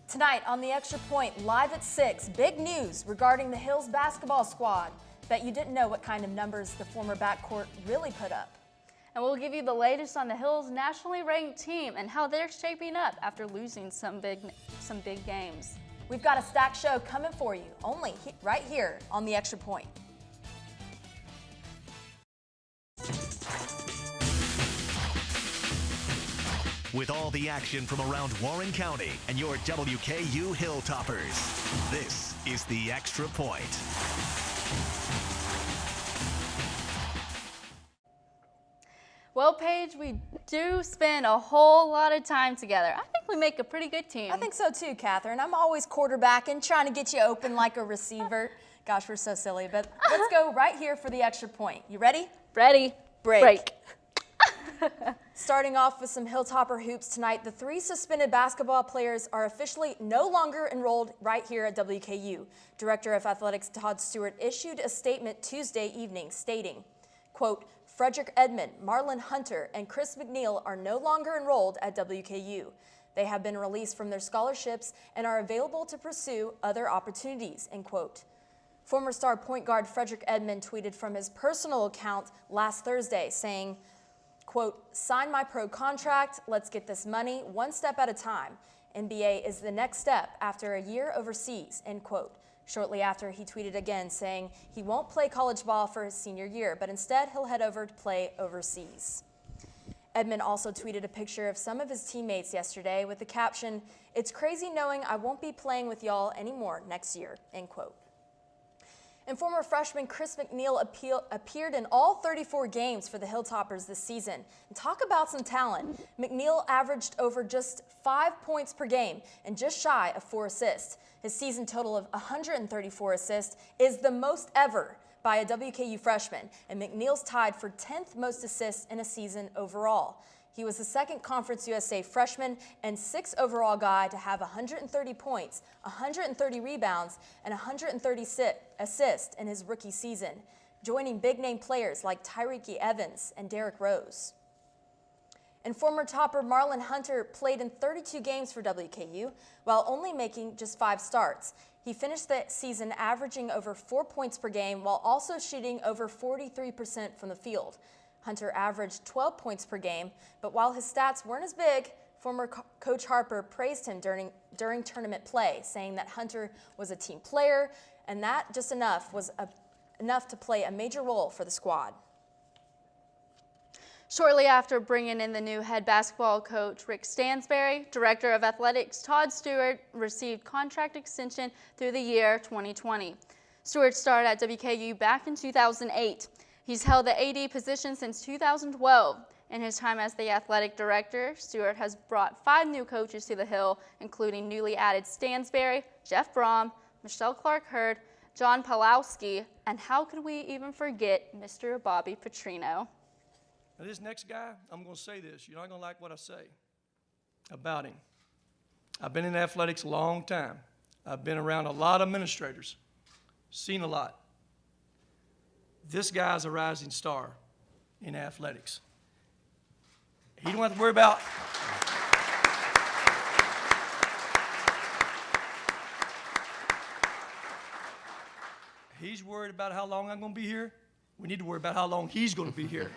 Tonight on The Extra Point, live at 6, big news regarding the Hills basketball squad. Bet you didn't know what kind of numbers the former backcourt really put up. And we'll give you the latest on the Hills' nationally ranked team and how they're shaping up after losing some big games. We've got a stacked show coming for you, only right here on The Extra Point. With all the action from around Warren County and your WKU Hilltoppers, this is The Extra Point. Well, Paige, we do spend a whole lot of time together. I think we make a pretty good team. I think so too, Catherine. I'm always quarterbacking, trying to get you open like a receiver. Gosh, we're so silly, but let's go right here for the extra point. You ready? Ready. Break. Starting off with some Hilltopper hoops tonight, the 3 suspended basketball players are officially no longer enrolled right here at WKU. Director of Athletics Todd Stewart issued a statement Tuesday evening stating, quote, Frederick Edmond, Marlon Hunter, and Chris McNeil are no longer enrolled at WKU. They have been released from their scholarships and are available to pursue other opportunities, end quote. Former star point guard Frederick Edmond tweeted from his personal account last Thursday saying, quote, sign my pro contract, let's get this money one step at a time. NBA is the next step after a year overseas, end quote. Shortly after, he tweeted again saying he won't play college ball for his senior year, but instead he'll head over to play overseas. Edmond also tweeted a picture of some of his teammates yesterday with the caption, it's crazy knowing I won't be playing with y'all anymore next year, end quote. And former freshman Chris McNeil appeared in all 34 games for the Hilltoppers this season. And talk about some talent. McNeil averaged over just 5 points per game and just shy of 4 assists. His season total of 134 assists is the most ever by a WKU freshman, and McNeil's tied for 10th most assists in a season overall. He was the second Conference USA freshman and 6th overall guy to have 130 points, 130 rebounds, and 130 assists in his rookie season, joining big-name players like Tyreek Evans and Derrick Rose. And former topper Marlon Hunter played in 32 games for WKU while only making just 5 starts. He finished the season averaging over 4 points per game while also shooting over 43% from the field. Hunter averaged 12 points per game, but while his stats weren't as big, former Coach Harper praised him during tournament play, saying that Hunter was a team player and that just enough to play a major role for the squad. Shortly after bringing in the new head basketball coach, Rick Stansberry, Director of Athletics Todd Stewart received contract extension through the year 2020. Stewart started at WKU back in 2008. He's held the AD position since 2012. In his time as the athletic director, Stewart has brought 5 new coaches to the Hill, including newly added Stansberry, Jeff Brom, Michelle Clark-Hurd, John Pawlowski, and how could we even forget Mr. Bobby Petrino? Now this next guy, I'm going to say this. You're not going to like what I say about him. I've been in athletics a long time. I've been around a lot of administrators, seen a lot. This guy's a rising star in athletics. He don't have to worry about he's worried about how long I'm going to be here. We need to worry about how long he's going to be here.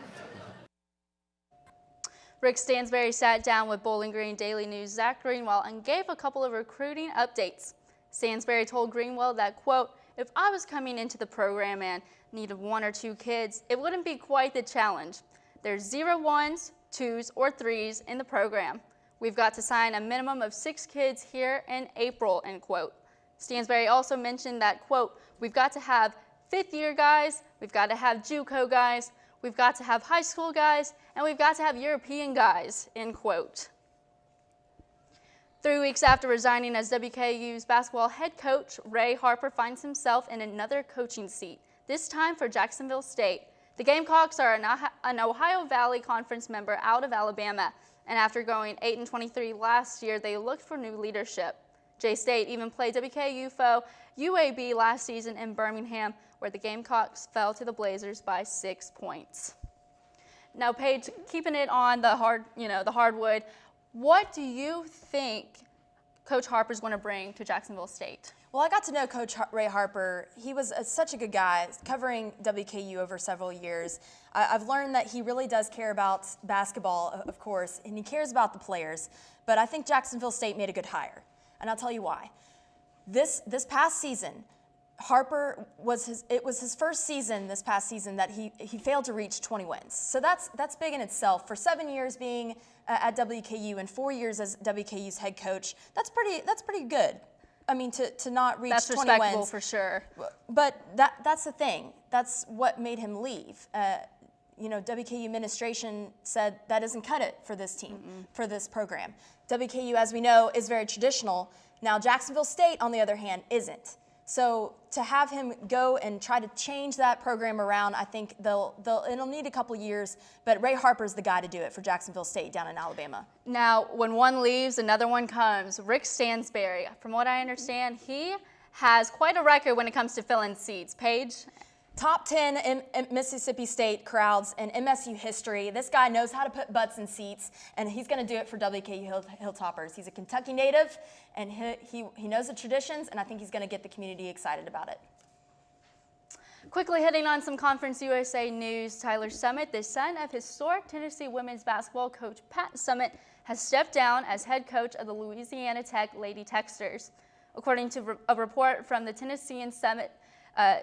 Rick Stansberry sat down with Bowling Green Daily News' Zach Greenwell and gave a couple of recruiting updates. Stansberry told Greenwell that, quote, if I was coming into the program and needed 1 or 2 kids, it wouldn't be quite the challenge. There's 0 1s, 2s, or 3s in the program. We've got to sign a minimum of 6 kids here in April, end quote. Stansberry also mentioned that, quote, we've got to have 5th-year guys, we've got to have JUCO guys, we've got to have high school guys, and we've got to have European guys, end quote. 3 weeks after resigning as WKU's basketball head coach, Ray Harper finds himself in another coaching seat, this time for Jacksonville State. The Gamecocks are an Ohio Valley Conference member out of Alabama, and after going 8-23 last year, they looked for new leadership. J-State even played WKU foe UAB last season in Birmingham, where the Gamecocks fell to the Blazers by 6 points. Now, Paige, keeping it on the hardwood, what do you think Coach Harper's going to bring to Jacksonville State? Well, I got to know Coach Ray Harper. He was such a good guy, covering WKU over several years. I've learned that he really does care about basketball, of course, and he cares about the players. But I think Jacksonville State made a good hire, and I'll tell you why. This past season, Harper it was his first season this past season that he failed to reach 20 wins. So that's big in itself. For 7 years being at WKU and 4 years as WKU's head coach, that's pretty good. I mean, to not reach 20 wins. That's respectable for sure. But that's the thing. That's what made him leave. WKU administration said that doesn't cut it for this team, for this program. WKU, as we know, is very traditional. Now, Jacksonville State, on the other hand, isn't. So to have him go and try to change that program around, I think it'll need a couple years, but Ray Harper's the guy to do it for Jacksonville State down in Alabama. Now, when one leaves, another one comes. Rick Stansberry, from what I understand, he has quite a record when it comes to filling seats. Paige? Top 10 in Mississippi State crowds in MSU history. This guy knows how to put butts in seats, and he's going to do it for WKU Hilltoppers. He's a Kentucky native, and he knows the traditions, and I think he's going to get the community excited about it. Quickly hitting on some Conference USA news, Tyler Summit, the son of historic Tennessee women's basketball coach Pat Summit, has stepped down as head coach of the Louisiana Tech Lady Techsters. According to a report from the Tennessean Summit,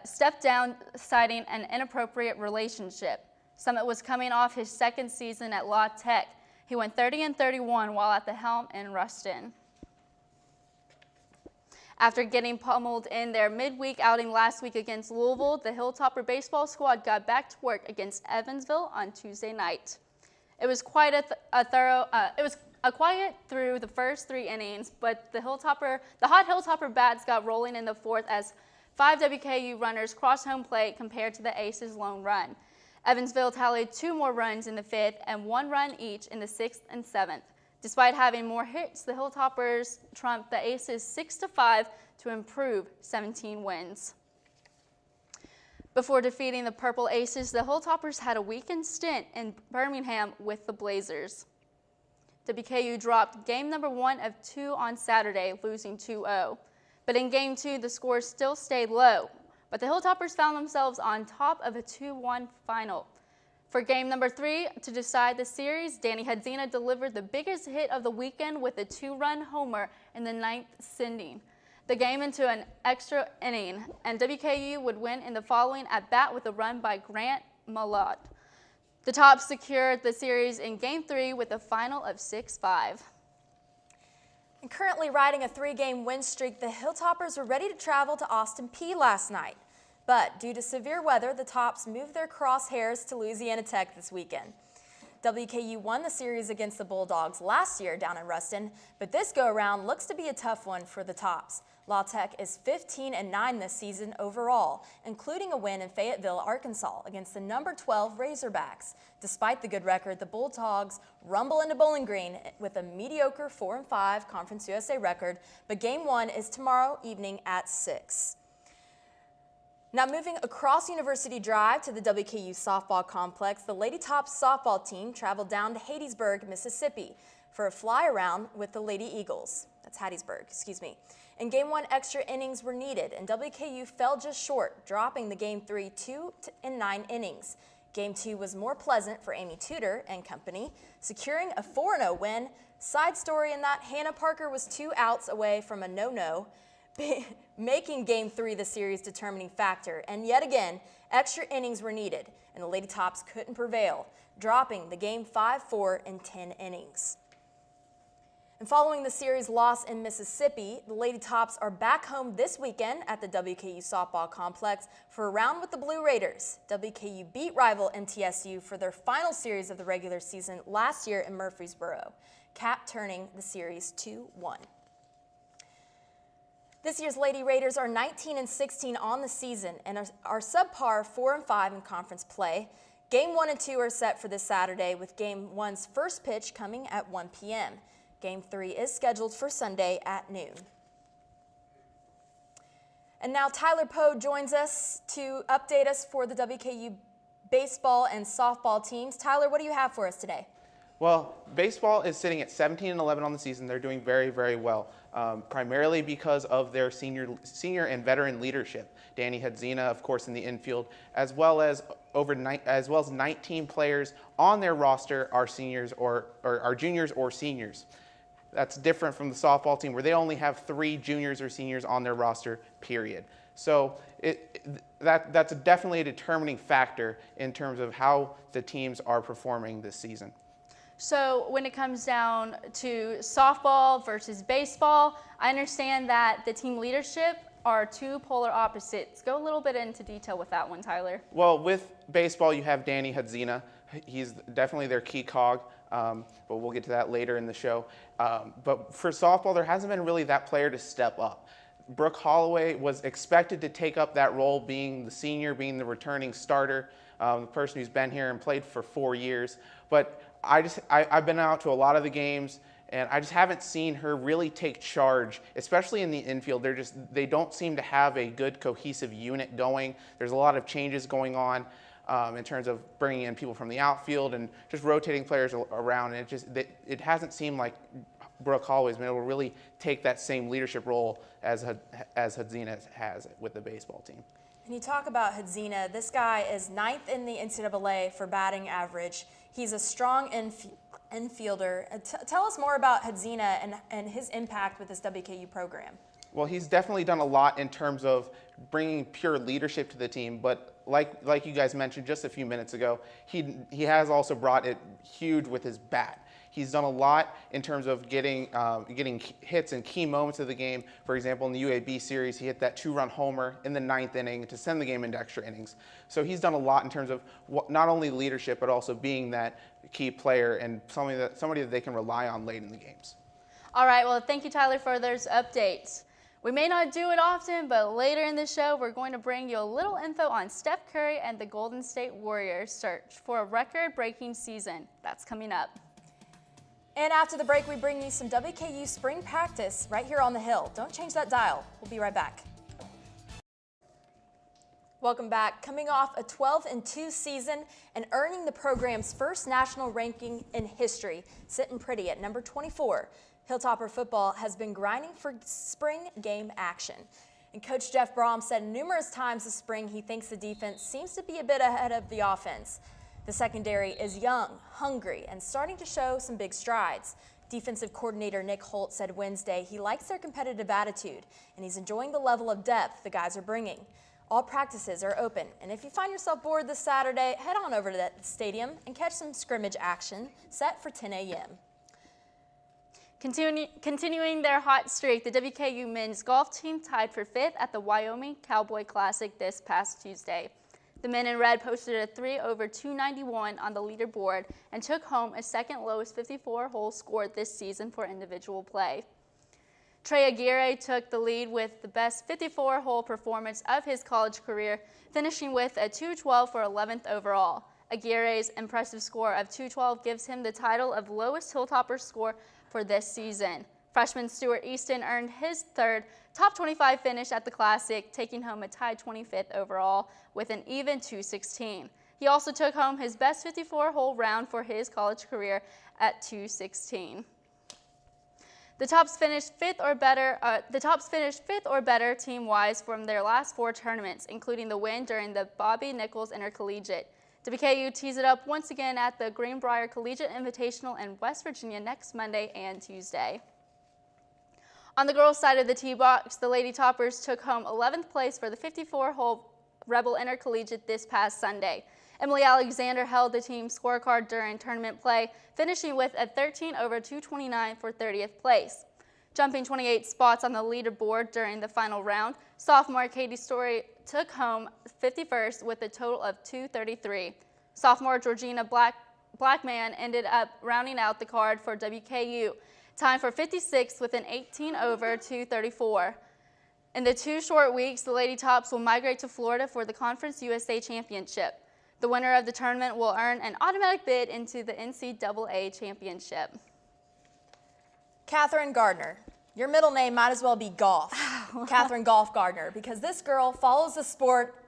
stepped down citing an inappropriate relationship. Summit was coming off his second season at La Tech. He went 30-31 while at the helm in Ruston. After getting pummeled in their midweek outing last week against Louisville, the Hilltopper baseball squad got back to work against Evansville on Tuesday night. It was quite it was a quiet through the first 3 innings, but the hot Hilltopper bats got rolling in the fourth as 5 WKU runners crossed home plate compared to the Aces' lone run. Evansville tallied 2 more runs in the 5th and 1 run each in the 6th and 7th. Despite having more hits, the Hilltoppers trumped the Aces 6-5 to improve 17 wins. Before defeating the Purple Aces, the Hilltoppers had a weekend stint in Birmingham with the Blazers. WKU dropped game number 1 of 2 on Saturday, losing 2-0. But in Game 2, the score still stayed low. But the Hilltoppers found themselves on top of a 2-1 final. For Game number 3, to decide the series, Danny Hadzina delivered the biggest hit of the weekend with a 2-run homer in the 9th, sending the game into an extra inning, and WKU would win in the following at-bat with a run by Grant Malott. The Tops secured the series in Game 3 with a final of 6-5. And currently riding a 3-game win streak, the Hilltoppers were ready to travel to Austin Peay last night. But due to severe weather, the Tops moved their crosshairs to Louisiana Tech this weekend. WKU won the series against the Bulldogs last year down in Ruston, but this go-around looks to be a tough one for the Tops. La Tech is 15-9 this season overall, including a win in Fayetteville, Arkansas against the number 12 Razorbacks. Despite the good record, the Bulldogs rumble into Bowling Green with a mediocre 4-5 Conference USA record, but Game 1 is tomorrow evening at 6. Now moving across University Drive to the WKU softball complex, the Lady Tops softball team traveled down to Hattiesburg, Mississippi for a fly-around with the Lady Eagles. That's Hattiesburg, excuse me. In Game 1, extra innings were needed, and WKU fell just short, dropping the Game 3 2 in 9 innings. Game 2 was more pleasant for Amy Tudor and company, securing a 4-0 win. Side story in that, Hannah Parker was 2 outs away from a no-no, making Game 3 the series determining factor. And yet again, extra innings were needed, and the Lady Tops couldn't prevail, dropping the game 5-4 in 10 innings. And following the series loss in Mississippi, the Lady Tops are back home this weekend at the WKU softball complex for a round with the Blue Raiders. WKU beat rival MTSU for their final series of the regular season last year in Murfreesboro, Cap turning the series 2-1. This year's Lady Raiders are 19-16 on the season and are subpar 4-5 in conference play. Game 1 and 2 are set for this Saturday, with Game 1's first pitch coming at 1 p.m. Game 3 is scheduled for Sunday at noon. And now Tyler Poe joins us to update us for the WKU baseball and softball teams. Tyler, what do you have for us today? Well, baseball is sitting at 17-11 on the season. They're doing very, very well, primarily because of their senior and veteran leadership. Danny Hadzina, of course, in the infield, as well as 19 players on their roster are seniors or are juniors or seniors. That's different from the softball team where they only have 3 juniors or seniors on their roster, period. So that's definitely a determining factor in terms of how the teams are performing this season. So when it comes down to softball versus baseball, I understand that the team leadership are 2 polar opposites. Go a little bit into detail with that one, Tyler. Well, with baseball, you have Danny Hadzina. He's definitely their key cog, but we'll get to that later in the show. But for softball, there hasn't been really that player to step up. Brooke Holloway was expected to take up that role, being the senior, being the returning starter, the person who's been here and played for 4 years. But I've been out to a lot of the games, and I just haven't seen her really take charge, especially in the infield. They don't seem to have a good cohesive unit going. There's a lot of changes going on in terms of bringing in people from the outfield and just rotating players around. And it hasn't seemed like Brooke Holloway's been able to really take that same leadership role as Hadzina has with the baseball team. And you talk about Hadzina, this guy is 9th in the NCAA for batting average. He's a strong infielder. Tell us more about Hadzina and his impact with this WKU program. Well, he's definitely done a lot in terms of bringing pure leadership to the team, but like you guys mentioned just a few minutes ago, he has also brought it huge with his bat. He's done a lot in terms of getting hits in key moments of the game. For example, in the UAB series, he hit that 2-run homer in the 9th inning to send the game into extra innings. So he's done a lot in terms of not only leadership, but also being that key player and somebody that they can rely on late in the games. All right, well, thank you, Tyler, for those updates. We may not do it often, but later in the show, we're going to bring you a little info on Steph Curry and the Golden State Warriors' search for a record-breaking season. That's coming up. And after the break, we bring you some WKU spring practice right here on the Hill. Don't change that dial. We'll be right back. Welcome back. Coming off a 12-2 season and earning the program's first national ranking in history, sitting pretty at number 24, Hilltopper football has been grinding for spring game action. And Coach Jeff Brom said numerous times this spring he thinks the defense seems to be a bit ahead of the offense. The secondary is young, hungry, and starting to show some big strides. Defensive coordinator Nick Holt said Wednesday he likes their competitive attitude, and he's enjoying the level of depth the guys are bringing. All practices are open, and if you find yourself bored this Saturday, head on over to the stadium and catch some scrimmage action set for 10 a.m. Continuing their hot streak, the WKU men's golf team tied for 5th at the Wyoming Cowboy Classic this past Tuesday. The men in red posted a 3 over 291 on the leaderboard and took home a second lowest 54-hole score this season for individual play. Trey Aguirre took the lead with the best 54-hole performance of his college career, finishing with a 212 for 11th overall. Aguirre's impressive score of 212 gives him the title of lowest Hilltopper score for this season. Freshman Stuart Easton earned his 3rd top 25 finish at the Classic, taking home a tied 25th overall with an even 216. He also took home his best 54-hole round for his college career at 216. The tops finished fifth or better team-wise from their last 4 tournaments, including the win during the Bobby Nichols Intercollegiate. WKU tees it up once again at the Greenbrier Collegiate Invitational in West Virginia next Monday and Tuesday. On the girls' side of the tee box, the Lady Toppers took home 11th place for the 54-hole Rebel Intercollegiate this past Sunday. Emily Alexander held the team scorecard during tournament play, finishing with a 13 over 229 for 30th place. Jumping 28 spots on the leaderboard during the final round, sophomore Katie Story took home 51st with a total of 233. Sophomore Georgina Blackman ended up rounding out the card for WKU, tying for 56th with an 18 over 234. In the 2 short weeks, the Lady Tops will migrate to Florida for the Conference USA Championship. The winner of the tournament will earn an automatic bid into the NCAA Championship. Catherine Gardner. Your middle name might as well be Golf. Catherine Golf Gardner, because this girl follows the sport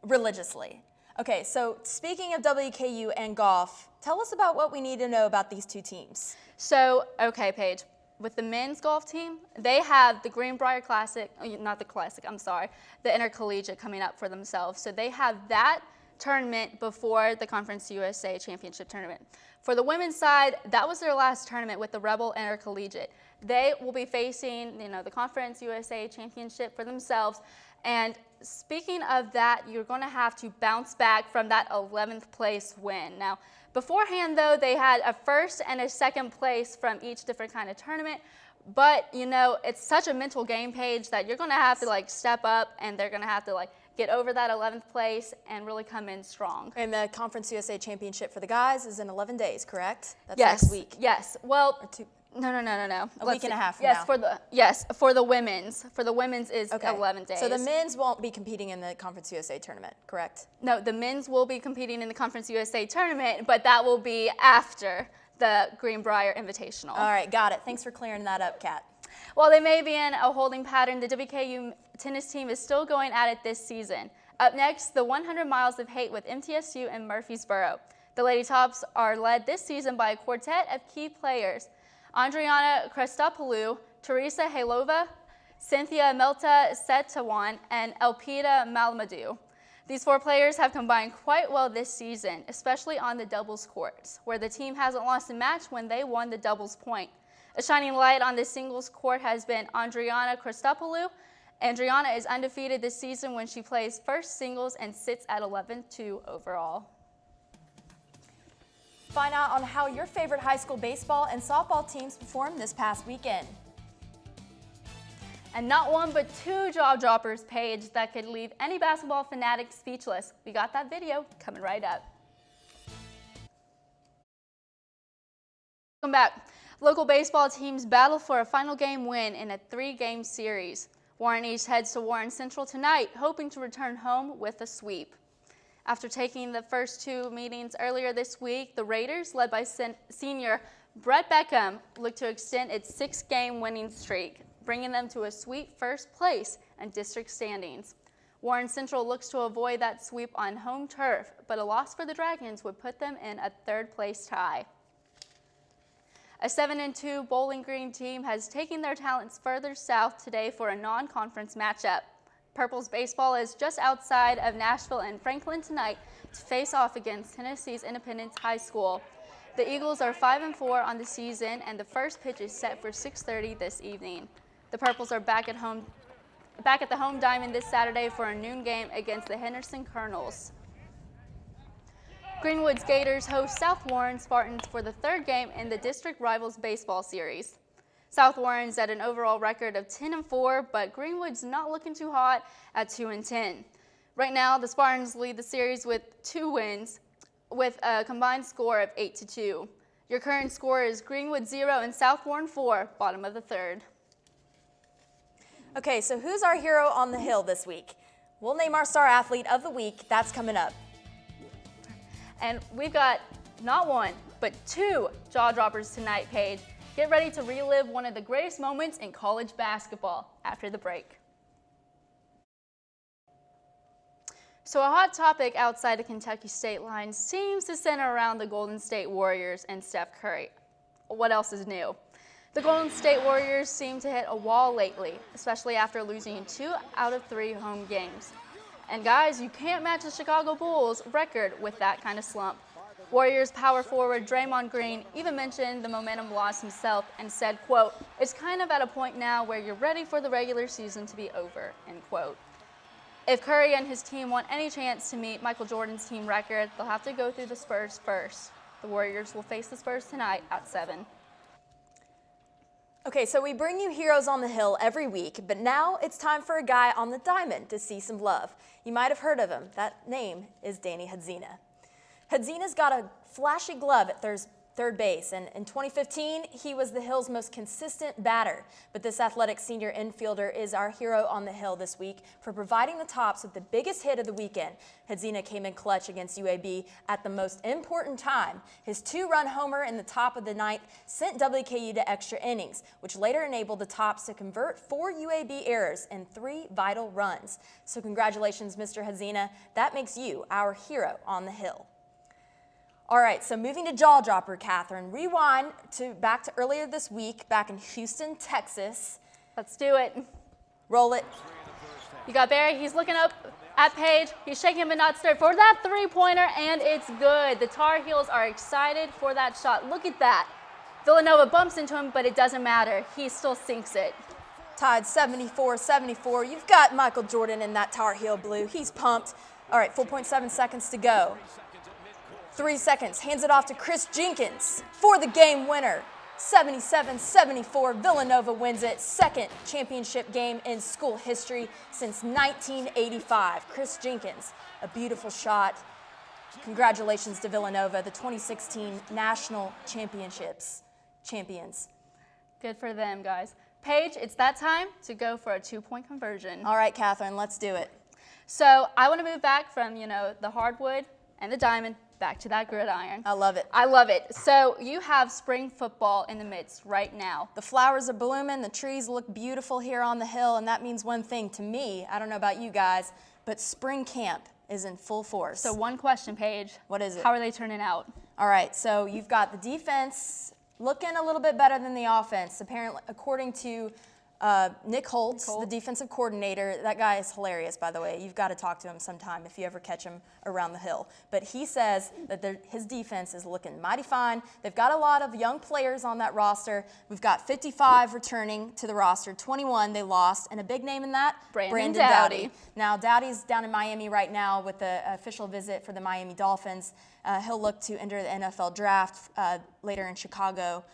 religiously. Okay, so speaking of WKU and golf, tell us about what we need to know about these two teams. So, okay, Paige, with the men's golf team, they have the Greenbrier Classic, not the Classic, I'm sorry, the Intercollegiate coming up for themselves. So they have that tournament before the Conference USA Championship tournament. For the women's side, that was their last tournament with the Rebel Intercollegiate. They will be facing, the Conference USA Championship for themselves. And speaking of that, you're going to have to bounce back from that 11th place win. Now, beforehand, though, they had a first and a second place from each different kind of tournament. But, it's such a mental game, Paige, that you're going to have to, step up, and they're going to have to, get over that 11th place and really come in strong. And the Conference USA Championship for the guys is in 11 days, correct? That's Yes. next week. Yes. Well, Or two. no. A week and a half from yes, now. For the women's. For the women's is Okay. 11 days. So the men's won't be competing in the Conference USA tournament, correct? No, the men's will be competing in the Conference USA tournament, but that will be after the Greenbrier Invitational. All right, got it. Thanks for clearing that up, Kat. While they may be in a holding pattern, the WKU tennis team is still going at it this season. Up next, the 100 Miles of Hate with MTSU and Murfreesboro. The Lady Tops are led this season by a quartet of key players: Andriana Christopoulou, Teresa Halova, Cynthia Melta Setawan, and Elpida Malamadou. These four players have combined quite well this season, especially on the doubles courts, where the team hasn't lost a match when they won the doubles point. A shining light on the singles court has been Andriana Christopoulou. Andriana is undefeated this season when she plays first singles and sits at 11-2 overall. Find out on how your favorite high school baseball and softball teams performed this past weekend. And not one but two jaw droppers, Paige, that could leave any basketball fanatic speechless. We got that video coming right up. Welcome back. Local baseball teams battle for a final game win in a 3-game series. Warren East heads to Warren Central tonight, hoping to return home with a sweep. After taking the first two meetings earlier this week, the Raiders, led by senior Brett Beckham, look to extend its 6-game winning streak, bringing them to a sweep first place in district standings. Warren Central looks to avoid that sweep on home turf, but a loss for the Dragons would put them in a 3rd-place tie. A 7-2 Bowling Green team has taken their talents further south today for a non-conference matchup. Purple's baseball is just outside of Nashville and Franklin tonight to face off against Tennessee's Independence High School. The Eagles are 5-4 on the season, and the first pitch is set for 6:30 this evening. The Purples are back at the home diamond this Saturday for a noon game against the Henderson Colonels. Greenwood's Gators host South Warren Spartans for the 3rd game in the district rivals baseball series. South Warren's at an overall record of 10-4, but Greenwood's not looking too hot at 2-10. Right now, the Spartans lead the series with 2 wins, with a combined score of 8-2. Your current score is Greenwood 0 and South Warren 4, bottom of the 3rd. Okay, so who's our hero on the hill this week? We'll name our star athlete of the week. That's coming up. And we've got not one, but 2 jaw droppers tonight, Paige. Get ready to relive one of the greatest moments in college basketball after the break. So a hot topic outside the Kentucky state line seems to center around the Golden State Warriors and Steph Curry. What else is new? The Golden State Warriors seem to hit a wall lately, especially after losing 2 out of 3 home games. And guys, you can't match the Chicago Bulls record with that kind of slump. Warriors power forward Draymond Green even mentioned the momentum loss himself and said, quote, "It's kind of at a point now where you're ready for the regular season to be over," end quote. If Curry and his team want any chance to meet Michael Jordan's team record, they'll have to go through the Spurs first. The Warriors will face the Spurs tonight at 7. Okay, so we bring you Heroes on the Hill every week, but now it's time for a guy on the diamond to see some love. You might have heard of him. That name is Danny Hadzina. Hadzina's got a flashy glove at third base, and in 2015, he was the Hill's most consistent batter. But this athletic senior infielder is our hero on the Hill this week for providing the Tops with the biggest hit of the weekend. Hadzina came in clutch against UAB at the most important time. His 2-run homer in the top of the 9th sent WKU to extra innings, which later enabled the Tops to convert 4 UAB errors and 3 vital runs. So congratulations, Mr. Hadzina. That makes you our hero on the Hill. All right, so moving to jaw dropper, Catherine. Rewind back to earlier this week, back in Houston, Texas. Let's do it. Roll it. You got Barry. He's looking up at Paige. He's shaking but not stirred for that three-pointer, and it's good. The Tar Heels are excited for that shot. Look at that. Villanova bumps into him, but it doesn't matter. He still sinks it. Tied 74-74. You've got Michael Jordan in that Tar Heel blue. He's pumped. All right, 4.7 seconds to go. 3 seconds. Hands it off to Chris Jenkins for the game winner. 77-74. Villanova wins it. Second championship game in school history since 1985. Chris Jenkins, a beautiful shot. Congratulations to Villanova, the 2016 National Championships champions. Good for them, guys. Paige, it's that time to go for a 2-point conversion. All right, Catherine, let's do it. So I want to move back from, the hardwood and the diamond back to that gridiron. I love it. I love it. So you have spring football in the midst right now. The flowers are blooming, the trees look beautiful here on the hill, and that means one thing to me. I don't know about you guys, but spring camp is in full force. So one question, Paige. What is it? How are they turning out? All right, so you've got the defense looking a little bit better than the offense. Apparently, according to Nick Holtz, the defensive coordinator. That guy is hilarious, by the way. You've got to talk to him sometime if you ever catch him around the hill. But he says that his defense is looking mighty fine. They've got a lot of young players on that roster. We've got 55 returning to the roster, 21 they lost, and a big name in that, Brandon Doughty. Now, Doughty's down in Miami right now with the official visit for the Miami Dolphins. He'll look to enter the NFL draft later in Chicago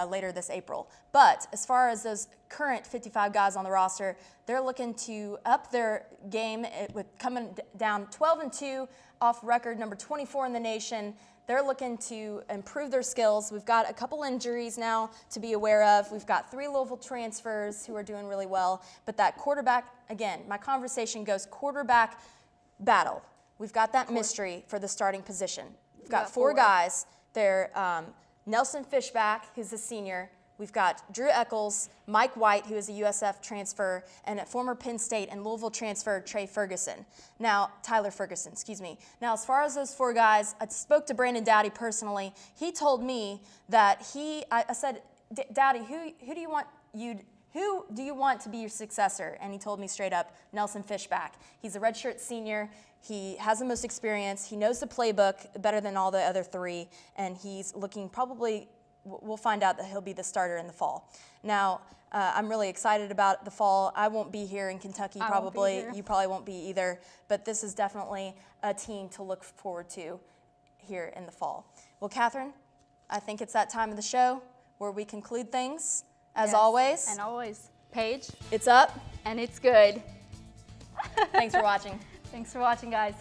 later this April. But as far as those current 55 guys on the roster, they're looking to up their game with coming down 12-2 off record number 24 in the nation. They're looking to improve their skills. We've got a couple injuries now to be aware of. We've got 3 Louisville transfers who are doing really well. But that quarterback, again, my conversation goes quarterback battle. We've got that mystery for the starting position. We've got 4 guys. They're Nelson Fishback, who's a senior. We've got Drew Eccles, Mike White, who is a USF transfer, and a former Penn State and Louisville transfer, Tyler Ferguson, excuse me. Now, as far as those 4 guys, I spoke to Brandon Doughty personally. He told me that I said, Doughty, who do you want to be your successor? And he told me straight up, Nelson Fishback. He's a redshirt senior. He has the most experience. He knows the playbook better than all the other 3, and he's looking probably, we'll find out that he'll be the starter in the fall. Now, I'm really excited about the fall. I won't be here in Kentucky probably. You probably won't be either, but this is definitely a team to look forward to here in the fall. Well, Catherine, I think it's that time of the show where we conclude things. As always. And always. Paige. It's up. And it's good. Thanks for watching. Thanks for watching, guys.